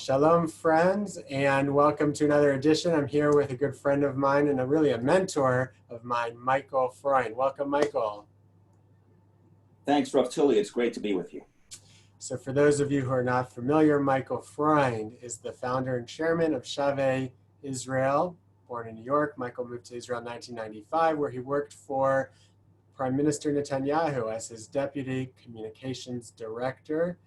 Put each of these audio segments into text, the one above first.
Shalom, friends, and welcome to another edition. I'm here with a good friend of mine and really a mentor of mine, Michael Freund. Welcome, Michael. Thanks, Rav Tully. It's great to be with you. So for those of you who are not familiar, Michael Freund is the founder and chairman of Shavei Israel. Born in New York, Michael moved to Israel in 1995, where he worked for Prime Minister Netanyahu as his deputy communications director.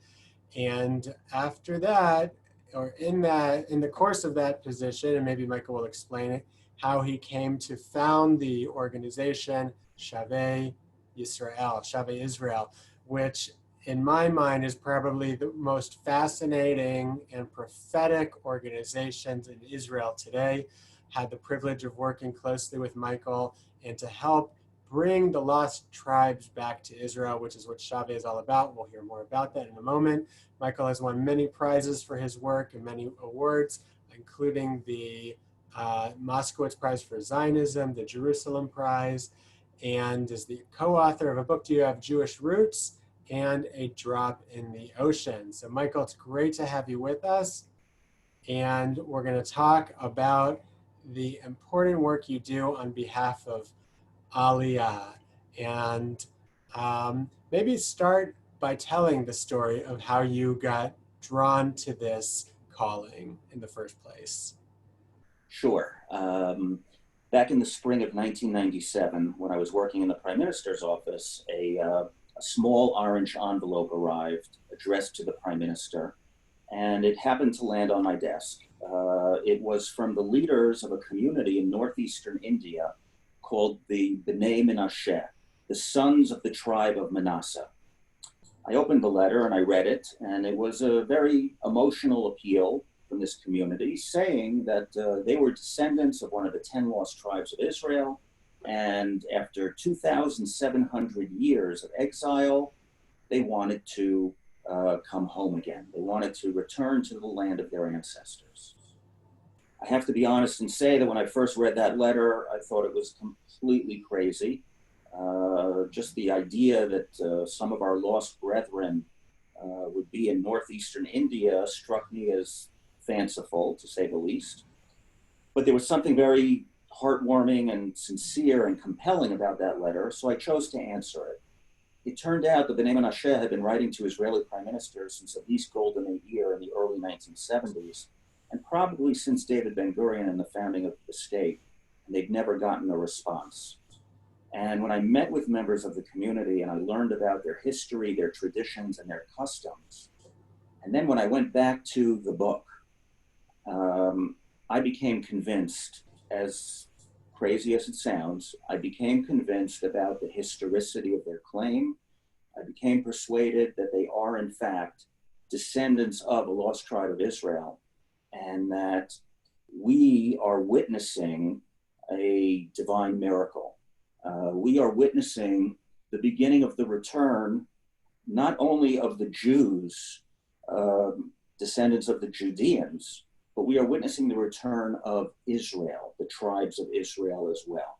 And after that, or in the course of that position, and maybe Michael will explain it, how he came to found the organization Shavei Israel, which in my mind is probably the most fascinating and prophetic organizations in Israel today. Had the privilege of working closely with Michael and to help bring the lost tribes back to Israel, which is what Shavei is all about. We'll hear more about that in a moment. Michael has won many prizes for his work and many awards, including the Moskowitz Prize for Zionism, the Jerusalem Prize, and is the co-author of a book, Do You Have Jewish Roots? And A Drop in the Ocean. So Michael, it's great to have you with us. And we're going to talk about the important work you do on behalf of Aliyah, and maybe start by telling the story of how you got drawn to this calling in the first place. Sure. Back in the spring of 1997, when I was working in the Prime Minister's office, a small orange envelope arrived addressed to the Prime Minister, and it happened to land on my desk. It was from the leaders of a community in northeastern India called the Menasha, the sons of the tribe of Menasha. I opened the letter and I read it, and it was a very emotional appeal from this community saying that they were descendants of one of the 10 lost tribes of Israel, and after 2,700 years of exile, they wanted to come home again. They wanted to return to the land of their ancestors. I have to be honest and say that when I first read that letter, I thought it was completely crazy. Just the idea that some of our lost brethren would be in northeastern India struck me as fanciful, to say the least. But there was something very heartwarming and sincere and compelling about that letter, so I chose to answer it. It turned out that the Bnei Menashe had been writing to Israeli prime ministers since at least Golden Age year in the early 1970s, and probably since David Ben-Gurion and the founding of the state, and they'd never gotten a response. And when I met with members of the community and I learned about their history, their traditions, and their customs, and then when I went back to the book, I became convinced, as crazy as it sounds, I became convinced about the historicity of their claim. I became persuaded that they are, in fact, descendants of a lost tribe of Israel, and that we are witnessing a divine miracle. We are witnessing the beginning of the return, not only of the Jews, descendants of the Judeans, but we are witnessing the return of Israel, the tribes of Israel as well.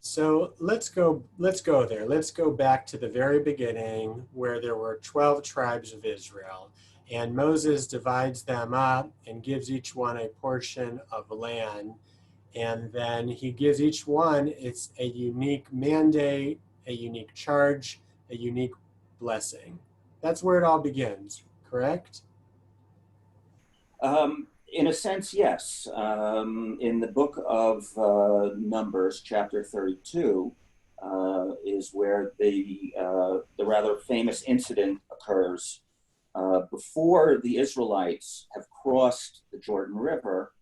So let's go there. Let's go back to the very beginning where there were 12 tribes of Israel, and Moses divides them up and gives each one a portion of land. And then he gives each one it's a unique mandate, a unique charge, a unique blessing. That's where it all begins, correct? In a sense, yes. In the book of Numbers, chapter 32, is where the rather famous incident occurs. Before the Israelites have crossed the Jordan River,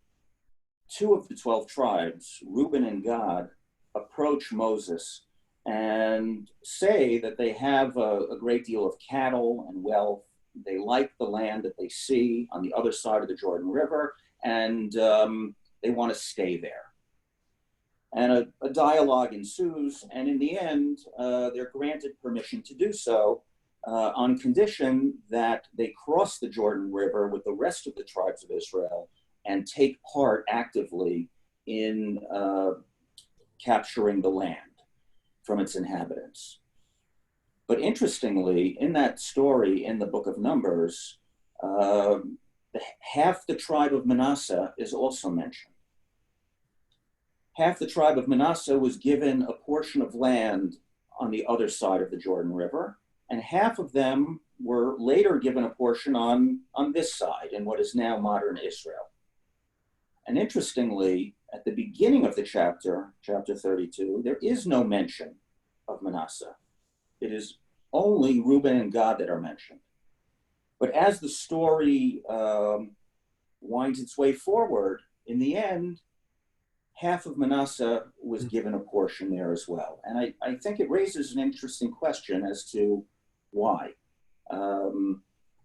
two of the 12 tribes, Reuben and Gad, approach Moses and say that they have a great deal of cattle and wealth. They like the land that they see on the other side of the Jordan River, and they want to stay there. And a dialogue ensues, and in the end, they're granted permission to do so on condition that they cross the Jordan River with the rest of the tribes of Israel and take part actively in capturing the land from its inhabitants. But interestingly, in that story in the book of Numbers, half the tribe of Menasha is also mentioned. Half the tribe of Menasha was given a portion of land on the other side of the Jordan River, and half of them were later given a portion on this side in what is now modern Israel. And interestingly, at the beginning of the chapter 32, there is no mention of Menasha. It is only Reuben and Gad that are mentioned. But as the story winds its way forward, in the end, half of Menasha was given a portion there as well. And I think it raises an interesting question as to why.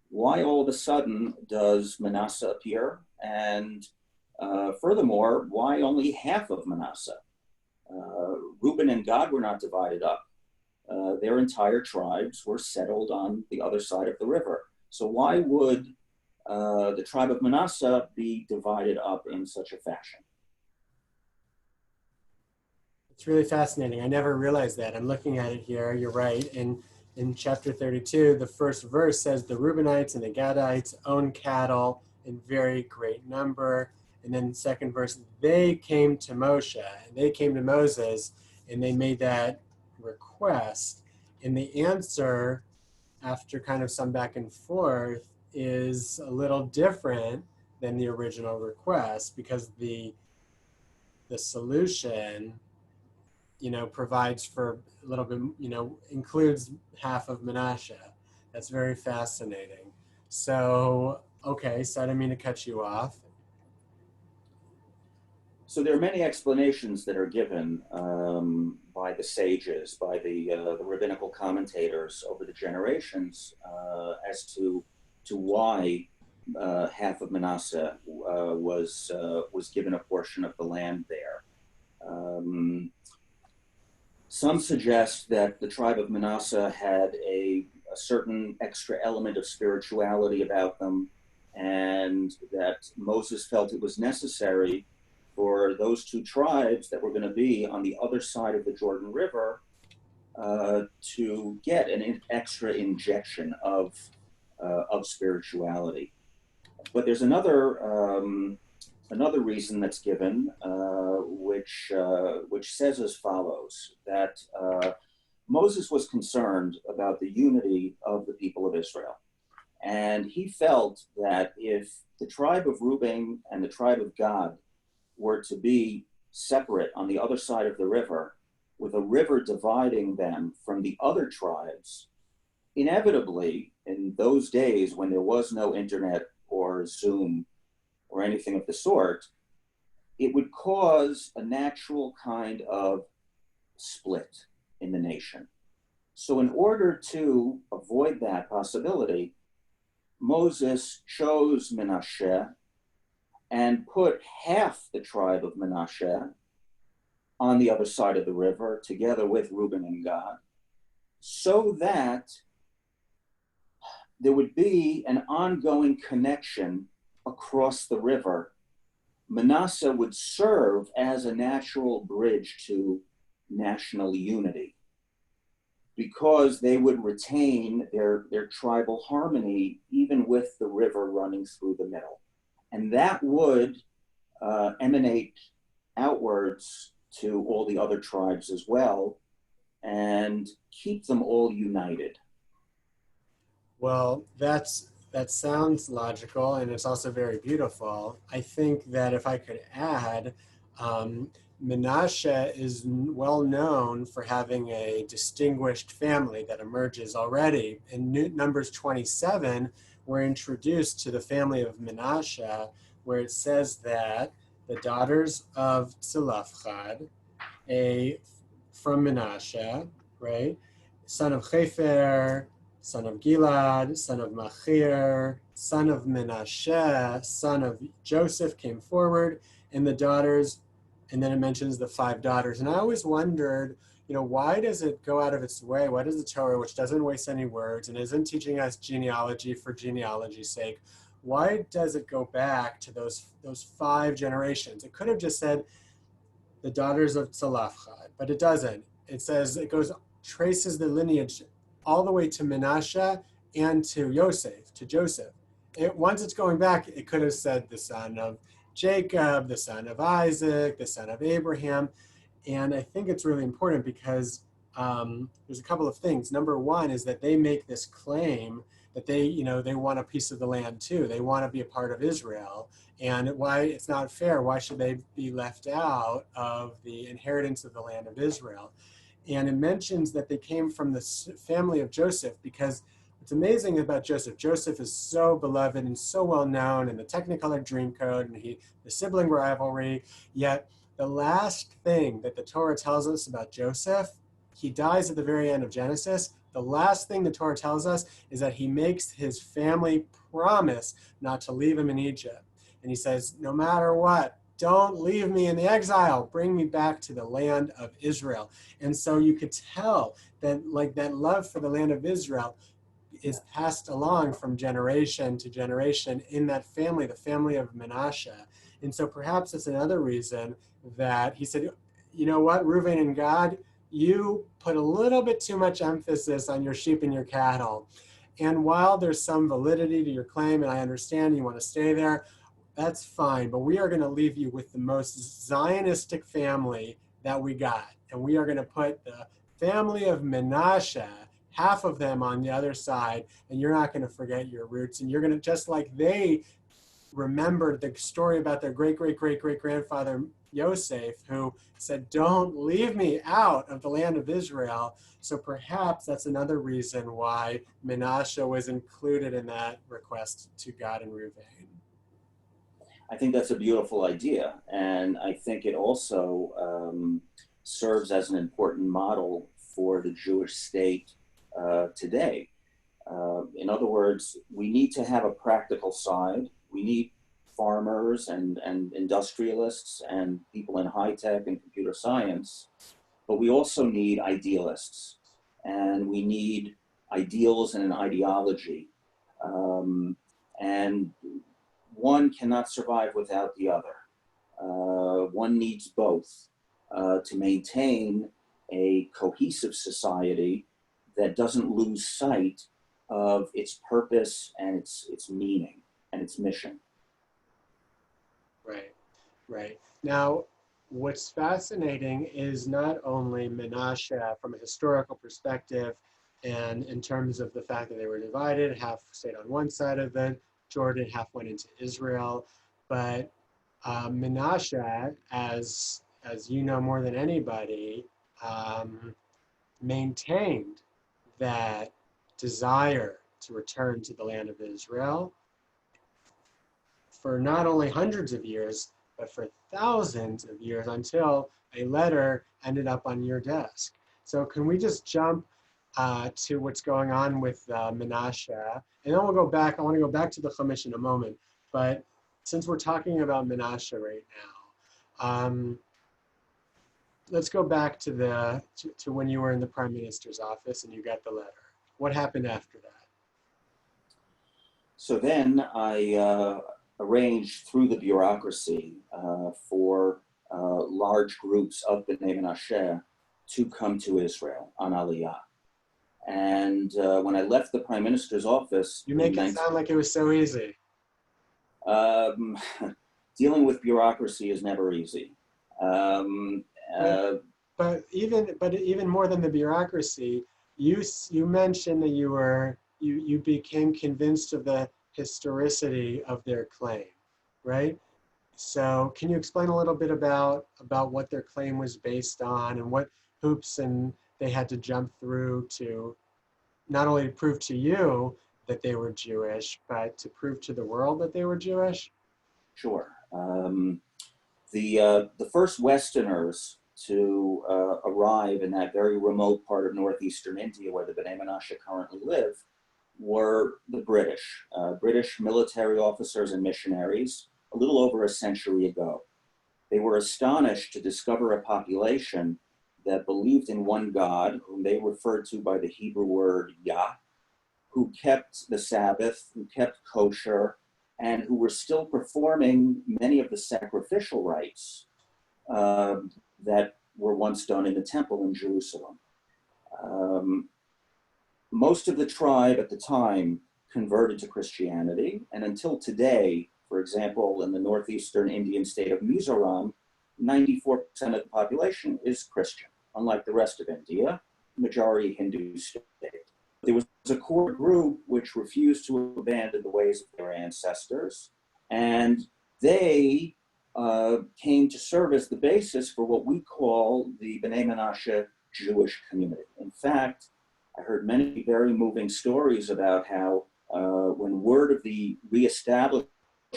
Why all of a sudden does Menasha appear? And furthermore, why only half of Menasha? Reuben and Gad were not divided up. Their entire tribes were settled on the other side of the river. So why would the tribe of Menasha be divided up in such a fashion? It's really fascinating. I never realized that. I'm looking at it here. You're right. In chapter 32, the first verse says, the Reubenites and the Gadites own cattle in very great number. And then the second verse, they came to Moshe, and they came to Moses, and they made that request. And the answer, after kind of some back and forth, is a little different than the original request, because the solution, provides for a little bit, includes half of Menasha. That's very fascinating. So, okay, so I didn't mean to cut you off. So there are many explanations that are given by the sages, by the rabbinical commentators over the generations as to why half of Menasha was given a portion of the land there. Some suggest that the tribe of Menasha had a certain extra element of spirituality about them, and that Moses felt it was necessary for those two tribes that were going to be on the other side of the Jordan River to get an extra injection of spirituality. But there's another reason that's given, which says as follows, that Moses was concerned about the unity of the people of Israel. And he felt that if the tribe of Reuben and the tribe of Gad were to be separate on the other side of the river, with a river dividing them from the other tribes, inevitably, in those days when there was no internet or Zoom or anything of the sort, it would cause a natural kind of split in the nation. So in order to avoid that possibility, Moses chose Menashe and put half the tribe of Menashe on the other side of the river, together with Reuben and Gad, so that there would be an ongoing connection across the river. Menashe would serve as a natural bridge to national unity, because they would retain their tribal harmony even with the river running through the middle. And that would emanate outwards to all the other tribes as well and keep them all united. Well, that sounds logical, and it's also very beautiful. I think that if I could add, Menashe is well known for having a distinguished family that emerges already. In Numbers 27, we're introduced to the family of Menashe, where it says that the daughters of Zelophehad, from Menashe, right, son of Chefer, son of Gilad, son of Machir, son of Menashe, son of Joseph, came forward, and the daughters, and then it mentions the 5 daughters. And I always wondered, why does it go out of its way? Why does the Torah, which doesn't waste any words and isn't teaching us genealogy for genealogy's sake, why does it go back to those 5 generations? It could have just said the daughters of Zelophehad, but it doesn't. It says it traces the lineage all the way to Menashe and to Joseph. once it's going back, it could have said the son of Jacob, the son of Isaac, the son of Abraham. And I think it's really important because there's a couple of things. Number one is that they make this claim that they want a piece of the land too. They want to be a part of Israel. And why it's not fair, why should they be left out of the inheritance of the land of Israel? And it mentions that they came from the family of Joseph because what's amazing about Joseph, Joseph is so beloved and so well known in the Technicolor Dreamcoat and the sibling rivalry, yet the last thing that the Torah tells us about Joseph, he dies at the very end of Genesis. The last thing the Torah tells us is that he makes his family promise not to leave him in Egypt. And he says, no matter what, don't leave me in the exile. Bring me back to the land of Israel. And so you could tell that like that love for the land of Israel is passed along from generation to generation in that family, the family of Menasha. And so perhaps that's another reason that he said, you know what, Reuven and Gad, you put a little bit too much emphasis on your sheep and your cattle. And while there's some validity to your claim, and I understand you want to stay there, that's fine. But we are going to leave you with the most Zionistic family that we got. And we are going to put the family of Menasha, half of them on the other side, and you're not going to forget your roots. And you're going to, just like they remembered the story about their great-great-great-great-grandfather Yosef, who said, don't leave me out of the land of Israel. So perhaps that's another reason why Menasha was included in that request to Gad and Reuven. I think that's a beautiful idea. And I think it also serves as an important model for the Jewish state today. In other words, we need to have a practical side. We need farmers and industrialists and people in high tech and computer science, but we also need idealists, and we need ideals and an ideology. And one cannot survive without the other. One needs both to maintain a cohesive society that doesn't lose sight of its purpose and its meaning and its mission. Right, right. Now, what's fascinating is not only Menashe from a historical perspective and in terms of the fact that they were divided, half stayed on one side of the Jordan, half went into Israel, but Menashe, as you know more than anybody, maintained that desire to return to the land of Israel for not only hundreds of years, but for thousands of years until a letter ended up on your desk. So can we just jump to what's going on with Menashe? And then we'll go back. I want to go back to the Chumash in a moment. But since we're talking about Menashe right now, let's go back to to when you were in the Prime Minister's office and you got the letter. What happened after that? So then I arranged through the bureaucracy for large groups of B'nai Menashe to come to Israel on Aliyah. And when I left the Prime Minister's office... You make it sound like it was so easy. Dealing with bureaucracy is never easy. But even more than the bureaucracy, you mentioned that you became convinced of the historicity of their claim, right? So can you explain a little bit about what their claim was based on and what hoops and they had to jump through to not only prove to you that they were Jewish, but to prove to the world that they were Jewish? Sure. The first Westerners to arrive in that very remote part of northeastern India where the B'nai Menashe currently live were the British. British military officers and missionaries a little over a century ago. They were astonished to discover a population that believed in one God, whom they referred to by the Hebrew word Yah, who kept the Sabbath, who kept kosher, and who were still performing many of the sacrificial rites that were once done in the temple in Jerusalem. Most of the tribe at the time converted to Christianity. And until today, for example, in the northeastern Indian state of Mizoram, 94% of the population is Christian, unlike the rest of India, majority Hindu state. There was a core group which refused to abandon the ways of their ancestors, and they came to serve as the basis for what we call the B'nai Menasha Jewish community. In fact, I heard many very moving stories about how when word of the reestablishment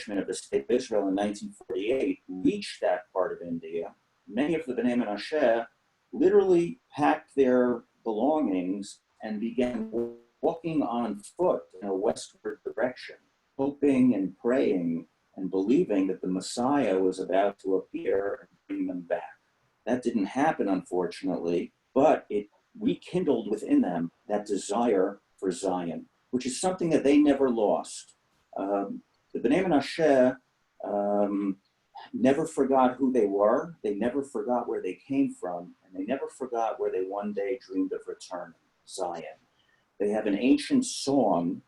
of the State of Israel in 1948 reached that part of India, many of the B'nai Menasha literally packed their belongings and began walking on foot in a westward direction, hoping and praying and believing that the Messiah was about to appear and bring them back. That didn't happen, unfortunately, but it rekindled within them that desire for Zion, which is something that they never lost. The B'nai Menashe never forgot who they were, they never forgot where they came from, and they never forgot where they one day dreamed of returning, Zion. They have an ancient song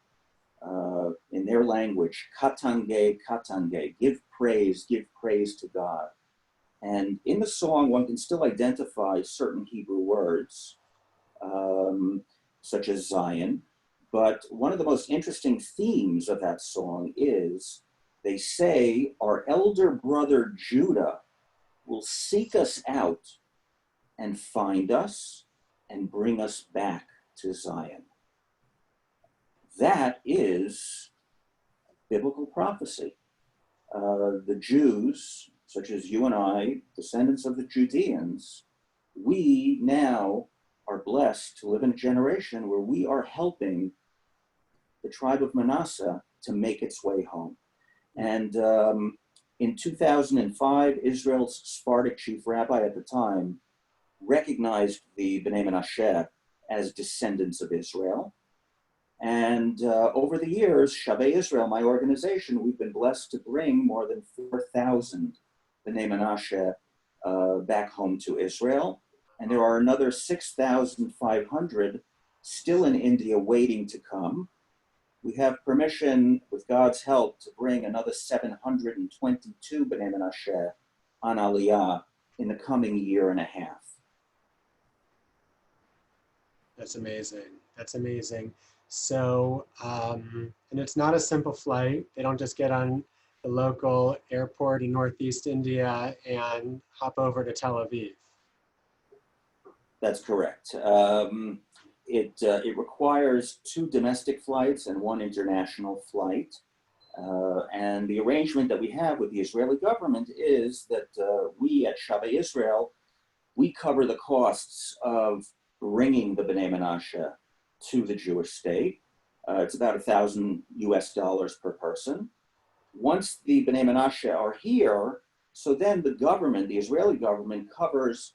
in their language, Katange, Katange, give praise to God. And in the song, one can still identify certain Hebrew words, such as Zion. But one of the most interesting themes of that song is they say, our elder brother Judah will seek us out and find us and bring us back to Zion. That is biblical prophecy. The Jews, such as you and I, descendants of the Judeans, we now are blessed to live in a generation where we are helping the tribe of Menasha to make its way home. And in 2005, Israel's Sephardic chief rabbi at the time recognized the B'nai Menashe as descendants of Israel. And over the years, Shavei Israel, my organization, we've been blessed to bring more than 4,000 B'nai Menashe back home to Israel. And there are another 6,500 still in India waiting to come. We have permission, with God's help, to bring another 722 B'nai Menashe on Aliyah in the coming year and a half. That's amazing. That's amazing. So, and it's not a simple flight. They don't just get on the local airport in Northeast India and hop over to Tel Aviv. That's correct. It requires 2 domestic flights and 1 international flight. And the arrangement that we have with the Israeli government is that we at Shavei Israel, we cover the costs of bringing the B'nai Menashe to the Jewish state. It's about $1,000 per person. Once the B'nai Menashe are here, so then the government, the Israeli government, covers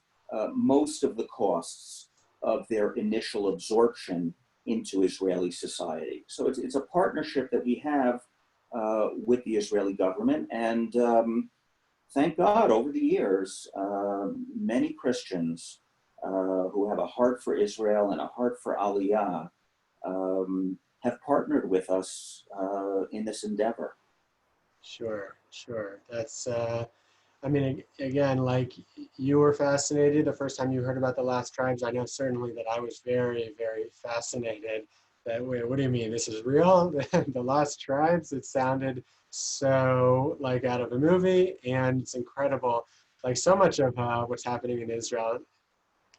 most of the costs of their initial absorption into Israeli society. So it's a partnership that we have with the Israeli government. And thank God, over the years, many Christians who have a heart for Israel and a heart for Aliyah have partnered with us in this endeavor. Sure, sure. That's, I mean, again, like you were fascinated the first time you heard about the Lost Tribes. I know certainly that I was very, very fascinated. That, wait, what do you mean? This is real? The Lost Tribes? It sounded so like out of a movie, and it's incredible. Like so much of what's happening in Israel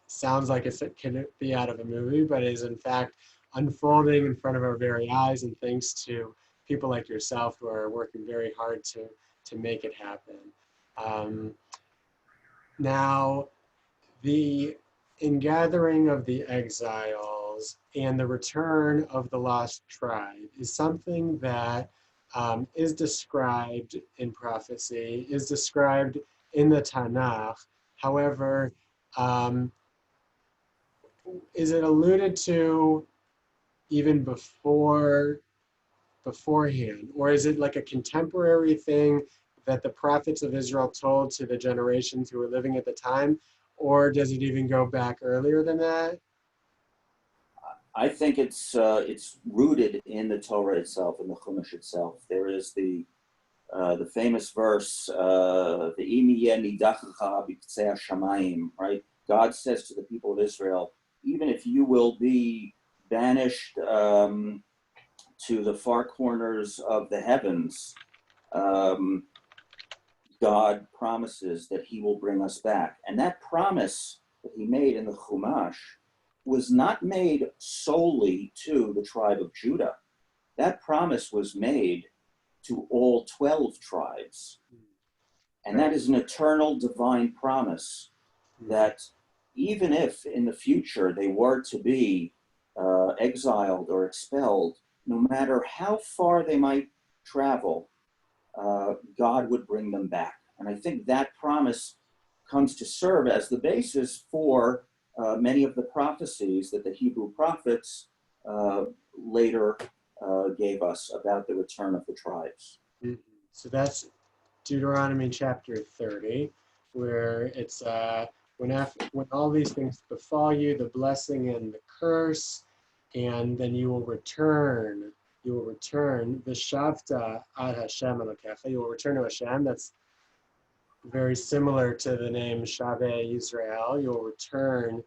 sounds like it can be out of a movie, but is in fact unfolding in front of our very eyes, and thanks to people like yourself who are working very hard to make it happen. Now, the ingathering of the exiles and the return of the lost tribe is something that is described in prophecy, is described in the Tanakh. However, is it alluded to even beforehand, or is it like a contemporary thing that the prophets of Israel told to the generations who were living at the time, or does it even go back earlier than that? I think it's rooted in the Torah itself, in the Chumash itself. There is the famous verse, the shamayim, right? God says to the people of Israel, even if you will be banished to the far corners of the heavens, um, God promises that he will bring us back. And that promise that he made in the Chumash was not made solely to the tribe of Judah. That promise was made to all 12 tribes. And that is an eternal divine promise that even if in the future they were to be exiled or expelled, no matter how far they might travel, God would bring them back. And I think that promise comes to serve as the basis for many of the prophecies that the Hebrew prophets later gave us about the return of the tribes. Mhm. So that's Deuteronomy chapter 30, where it's when all these things befall you, the blessing and the curse, and then you will return. You will return. V'shavta ad Hashem Elokecha. You will return to Hashem. That's very similar to the name Shaveh Israel. You will return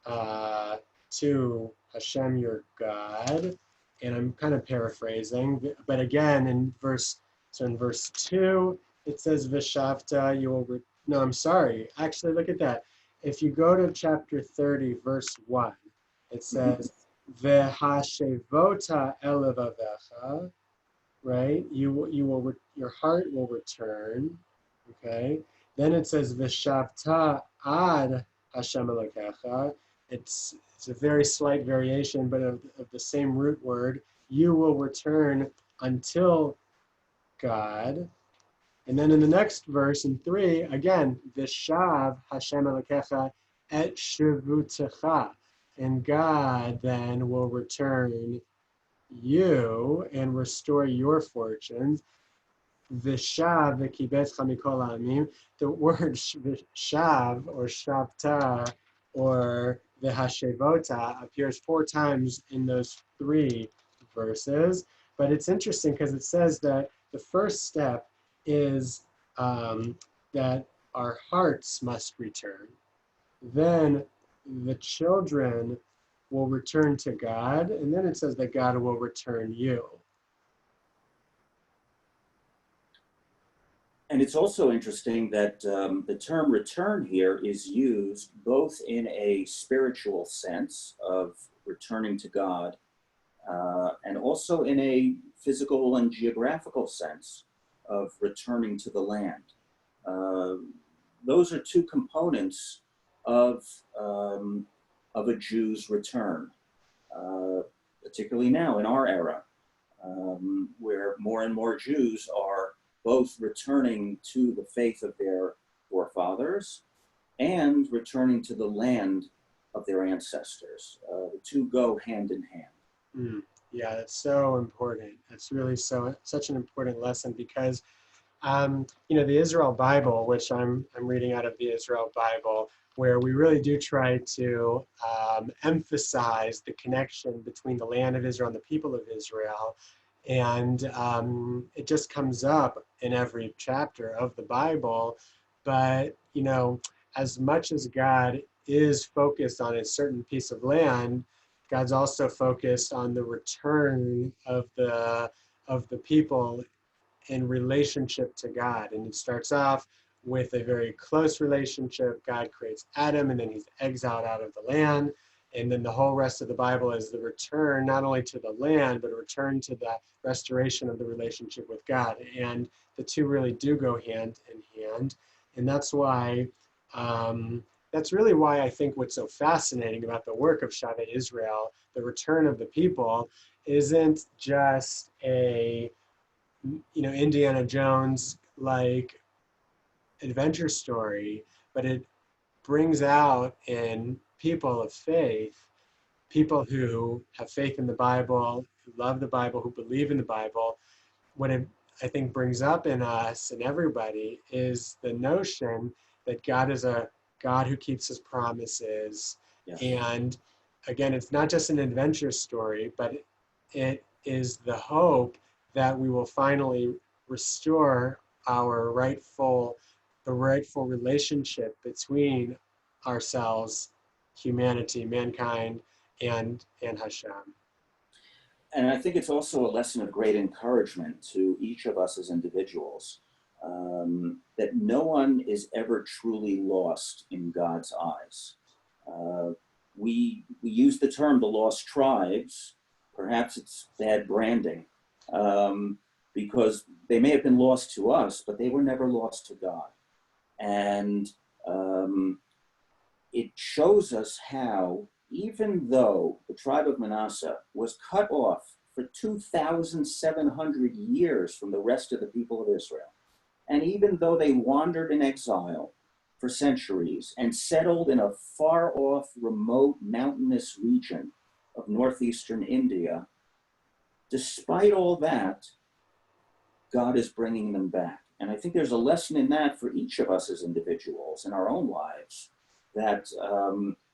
to Hashem your God. And I'm kind of paraphrasing, but again, in verse 2, it says Vishavta, you will, no, I'm sorry. Actually, look at that. If you go to chapter 30, verse 1, it says, Vehashevota elevavecha, right? Your heart will return, okay? Then it says, Vishavta ad Hashem Elokecha. It's a very slight variation, but of the same root word. You will return until God. And then in the next verse, in 3, again, Vishav Hashem Elokecha et Shivutecha. And God then will return you and restore your fortunes. Vishav v'kibetcha mikol ha'amim. The word shav or shavta or v'hashevota appears 4 times in those 3 verses. But it's interesting because it says that the first step is that our hearts must return. Then the children will return to God, and then it says that God will return you. And it's also interesting that the term return here is used both in a spiritual sense of returning to God and also in a physical and geographical sense of returning to the land. Those are 2 components of a Jew's return, particularly now in our era, where more and more Jews are both returning to the faith of their forefathers and returning to the land of their ancestors. The 2 go hand in hand. Yeah, that's so important. It's really such an important lesson because, the Israel Bible, which I'm reading out of the Israel Bible, where we really do try to emphasize the connection between the land of Israel and the people of Israel. And it just comes up in every chapter of the Bible. But, as much as God is focused on a certain piece of land, God's also focused on the return of the people in relationship to God. And it starts off with a very close relationship. God creates Adam, and then he's exiled out of the land. And then the whole rest of the Bible is the return, not only to the land, but a return to the restoration of the relationship with God. And the 2 really do go hand in hand. And that's why, that's really why I think what's so fascinating about the work of Shaveh Israel, the return of the people, isn't just a, Indiana Jones like adventure story, but it brings out in people of faith, people who have faith in the Bible, who love the Bible, who believe in the Bible. What it, I think, brings up in us and everybody is the notion that God is a God who keeps his promises. Yes. And again, it's not just an adventure story, but it is the hope that we will finally restore our the rightful relationship between ourselves, humanity, mankind, and Hashem. And I think it's also a lesson of great encouragement to each of us as individuals, that no one is ever truly lost in God's eyes. Uh, we use the term the lost tribes. Perhaps it's bad branding, because they may have been lost to us, but they were never lost to God. And it shows us how, even though the tribe of Menasha was cut off for 2,700 years from the rest of the people of Israel, and even though they wandered in exile for centuries and settled in a far off, remote, mountainous region of northeastern India, despite all that, God is bringing them back. And I think there's a lesson in that for each of us as individuals in our own lives, that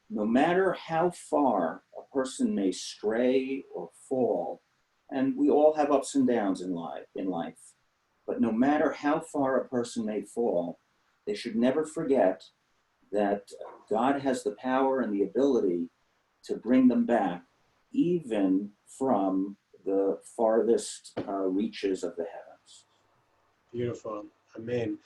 no matter how far a person may stray or fall, and we all have ups and downs in life, but no matter how far a person may fall, they should never forget that God has the power and the ability to bring them back, even from the farthest reaches of the heavens. Beautiful. Amen.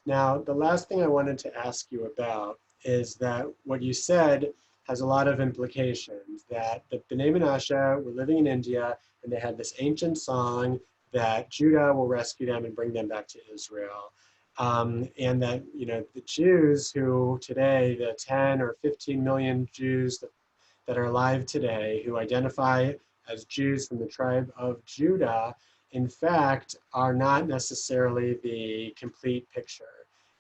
Now, the last thing I wanted to ask you about is that what you said has a lot of implications, that the B'nai Menashe were living in India and they had this ancient song that Judah will rescue them and bring them back to Israel. And that, you know, the Jews who today, the 10 or 15 million Jews that are alive today who identify as Jews from the tribe of Judah, in fact, are not necessarily the complete picture.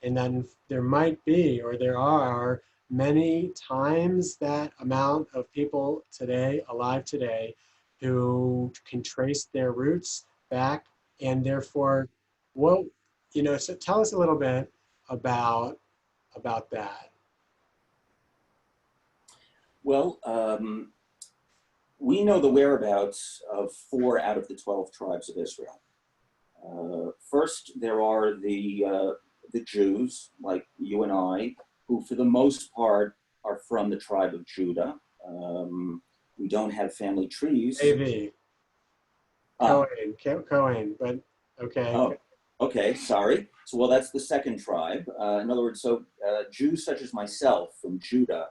And then there might be, or there are, many times that amount of people today, alive today, who can trace their roots back, and therefore, what, you know, so tell us a little bit about that. Well, we know the whereabouts of 4 out of the 12 tribes of Israel. First, there are the Jews, like you and I, who for the most part are from the tribe of Judah. We don't have family trees. AV, Cohen, but okay. Oh, okay, sorry. So, well, that's the second tribe. In other words, so Jews such as myself from Judah,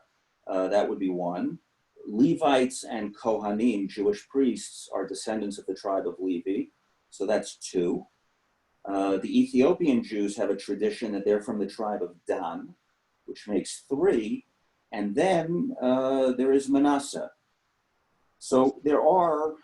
that would be one. Levites and Kohanim, Jewish priests, are descendants of the tribe of Levi. So that's 2. The Ethiopian Jews have a tradition that they're from the tribe of Dan, which makes 3. And then there is Menasha. So there are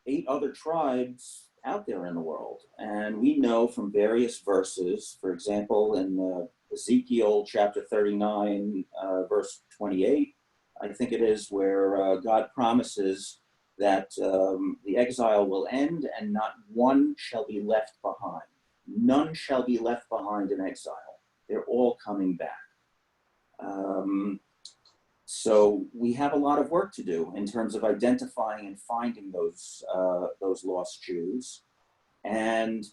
8 other tribes out there in the world. And we know from various verses, for example, in Ezekiel chapter 39, verse 28, I think it is, where God promises that the exile will end and not one shall be left behind. None shall be left behind in exile. They're all coming back. So we have a lot of work to do in terms of identifying and finding those lost Jews. And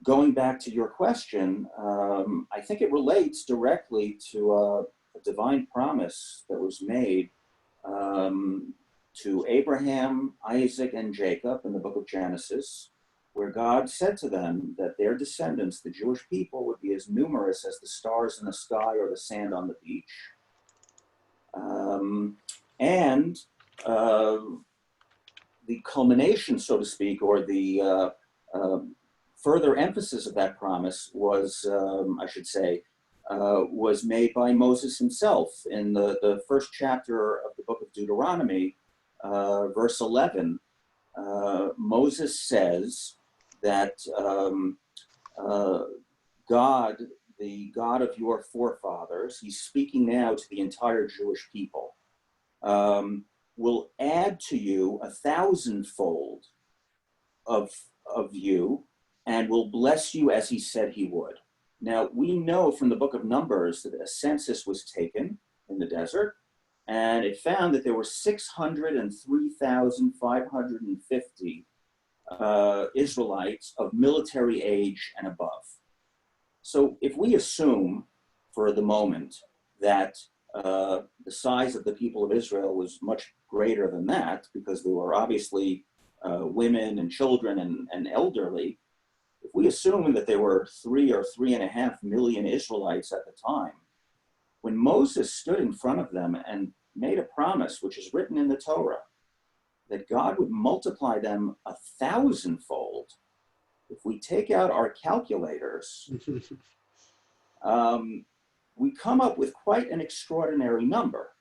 going back to your question, I think it relates directly to a divine promise that was made to Abraham, Isaac, and Jacob in the book of Genesis, where God said to them that their descendants, the Jewish people, would be as numerous as the stars in the sky or the sand on the beach. And the culmination, so to speak, or the further emphasis of that promise was, I should say, was made by Moses himself in the first chapter of the book of Deuteronomy, verse 11. Moses says that God, the God of your forefathers, he's speaking now to the entire Jewish people, will add to you 1,000-fold of you and will bless you as he said he would. Now, we know from the book of Numbers that a census was taken in the desert, and it found that there were 603,550 Israelites of military age and above. So if we assume for the moment that the size of the people of Israel was much greater than that, because there were obviously women and children and elderly, if we assume that there were 3 or 3.5 million Israelites at the time, when Moses stood in front of them and made a promise, which is written in the Torah, that God would multiply them 1,000-fold, if we take out our calculators, we come up with quite an extraordinary number.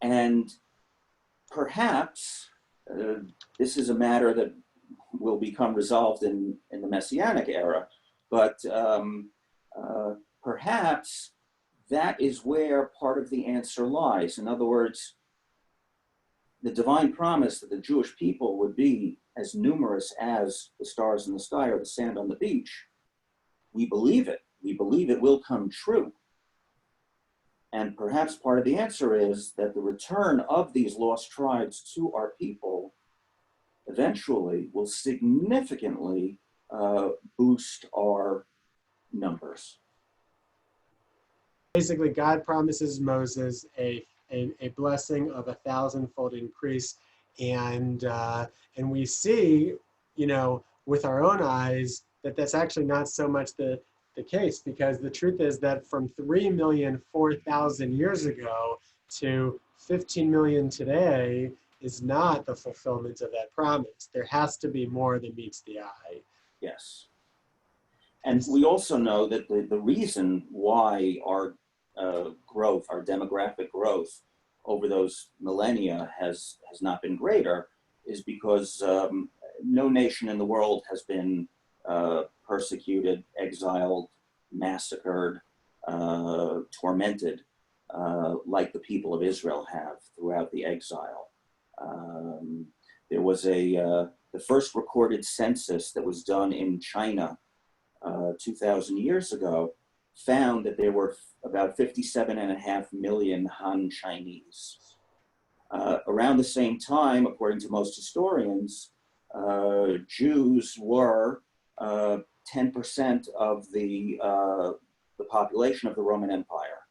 And perhaps this is a matter that will become resolved in the Messianic era, but perhaps that is where part of the answer lies. In other words, the divine promise that the Jewish people would be as numerous as the stars in the sky or the sand on the beach, we believe it. We believe it will come true. And perhaps part of the answer is that the return of these lost tribes to our people eventually will significantly boost our numbers. Basically, God promises Moses a blessing of 1,000-fold increase, and we see, with our own eyes, that that's actually not so much the case, because the truth is that from 3,004,000 years ago to 15 million today is not the fulfillment of that promise. There has to be more than meets the eye. Yes. And we also know that the reason why our growth, our demographic growth over those millennia has not been greater is because no nation in the world has been persecuted, exiled, massacred, tormented like the people of Israel have throughout the exile. There was the first recorded census that was done in China 2,000 years ago found that there were about 57.5 million Han Chinese. Around the same time, according to most historians, Jews were 10% of the population of the Roman Empire.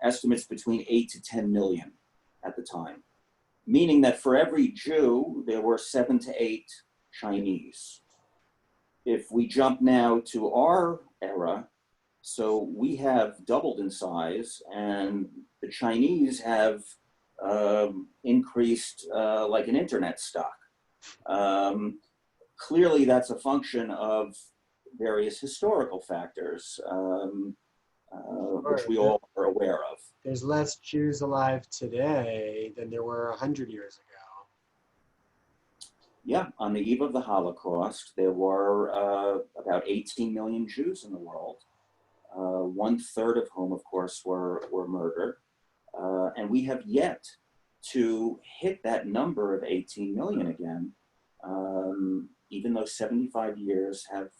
Estimates between 8 to 10 million at the time, meaning that for every Jew, there were 7 to 8 Chinese. If we jump now to our era, so we have doubled in size, and the Chinese have increased like an internet stock. Clearly, that's a function of various historical factors, which we all are aware of. There's less Jews alive today than there were 100 years ago. Yeah, on the eve of the Holocaust, there were about 18 million Jews in the world, 1/3 of whom, of course, were murdered. And we have yet to hit that number of 18 million again, even though 75 years have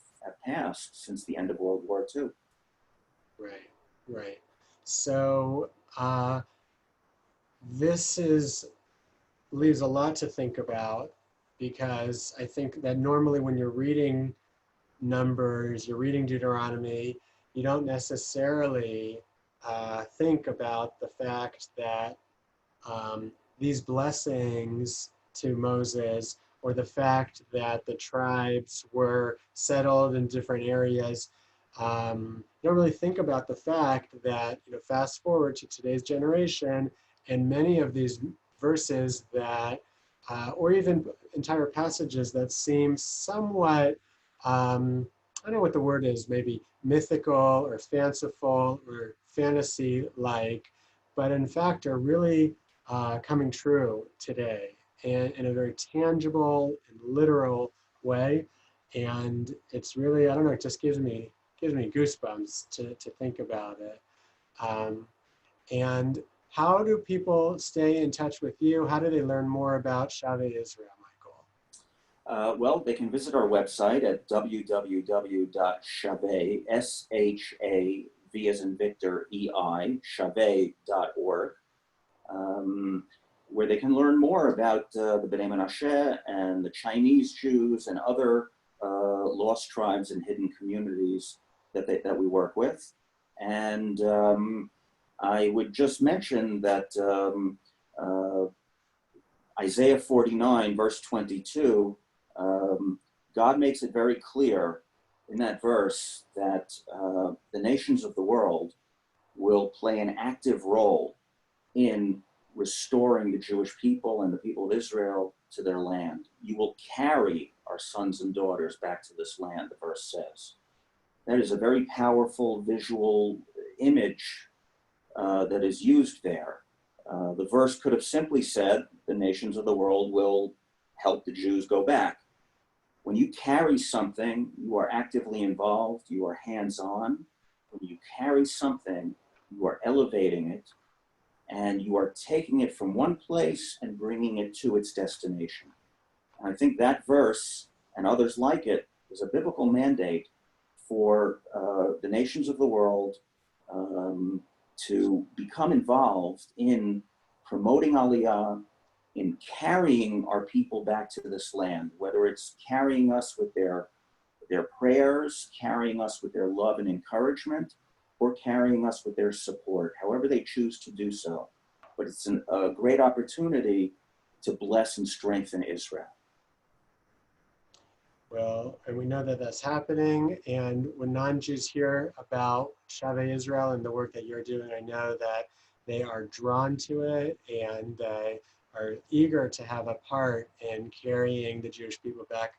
passed since the end of World War II. Right. So this leaves a lot to think about, because I think that normally when you're reading Numbers, you're reading Deuteronomy, you don't necessarily think about the fact that these blessings to Moses, or the fact that the tribes were settled in different areas, you don't really think about the fact that, fast forward to today's generation, and many of these verses that, or even entire passages that seem somewhat, I don't know what the word is, maybe mythical or fanciful or fantasy-like, but in fact are really coming true today, and in a very tangible and literal way. And it's really, I don't know, it just gives me goosebumps to think about it. And how do people stay in touch with you? How do they learn more about Shavei Israel, Michael? Well, they can visit our website at www.shavei, V as in Victor, EI, shaveh.org, where they can learn more about the B'nai Menasha and the Chinese Jews and other lost tribes and hidden communities that we work with. And I would just mention that Isaiah 49, verse 22, God makes it very clear in that verse that the nations of the world will play an active role in restoring the Jewish people and the people of Israel to their land. You will carry our sons and daughters back to this land, the verse says. That is a very powerful visual image that is used there. The verse could have simply said, the nations of the world will help the Jews go back. When you carry something, you are actively involved, you are hands-on. When you carry something, you are elevating it, and you are taking it from one place and bringing it to its destination. And I think that verse, and others like it, is a biblical mandate for the nations of the world to become involved in promoting Aliyah, in carrying our people back to this land, whether it's carrying us with their prayers, carrying us with their love and encouragement, or carrying us with their support, however they choose to do so. But it's a great opportunity to bless and strengthen Israel. Well, and we know that that's happening. And when non-Jews hear about Shavei Israel and the work that you're doing, I know that they are drawn to it and they are eager to have a part in carrying the Jewish people back.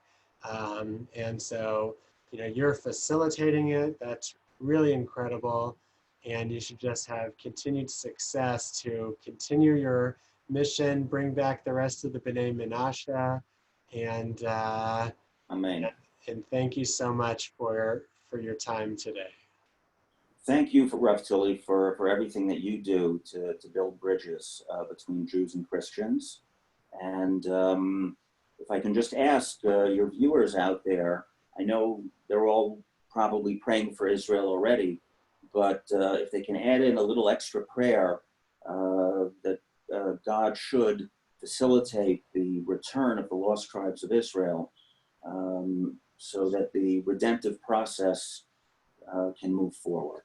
And so, you're facilitating it. That's really incredible. And you should just have continued success to continue your mission, bring back the rest of the B'nai Menasha, and Amen. and thank you so much for your time today. Thank you, Rav Tilly, for everything that you do to build bridges between Jews and Christians. And if I can just ask your viewers out there, I know they're all probably praying for Israel already, but if they can add in a little extra prayer that God should facilitate the return of the lost tribes of Israel, so that the redemptive process can move forward.